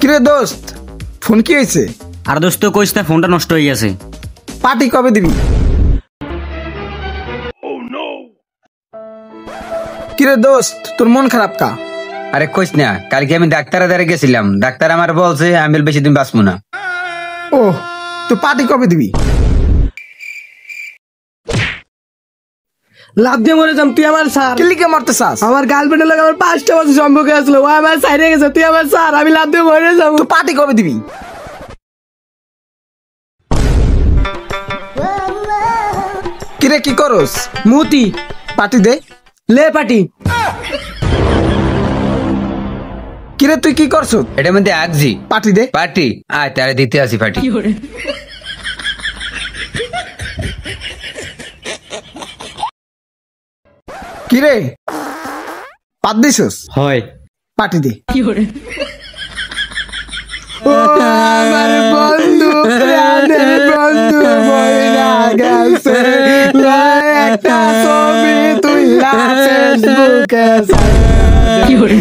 কিরে দোস্ত, ফোন কি হয়েছে? আর দোস্ত কইস না, ফোনটা নষ্ট হয়ে গেছে। পার্টি কবে দিবি? কিরে দোস্ত, তোর মন খারাপ কা? আরে কইস না, কালকে আমি ডাক্তারের দ্বারা গেছিলাম, ডাক্তার আমার বলছে আমি বেশি দিন বাঁচবো না। ও, তো পার্টি কবে দিবি? লাভ দিয়ে মরে যাম, তুই আমার স্যার। কিলিকে মারতে চাস? আমার গার্লফ্রেন্ডের লোক আমার 5টা বছর সম্পর্ক আসলো, ও আমার সাইডে গেছে, তুই আমার স্যার, আমি লাভ দিয়ে মরে যাবো। তো পার্টি কবে দিবি? কিরে কি করস? মুতি পার্টি দে। লে পাটি। কিরে তুই কি করছ? এটার মধ্যে আগজি পার্টি দে। পার্টি আয় তারে দিতে আসি পার্টি। কিরে পাত দিছস? হয় পার্টি দে। ও আমার বন্ধু, প্রাণের বন্ধু মইরা গেছে, লয় একটা ছবি তুই ফেসবুকে। কি করে?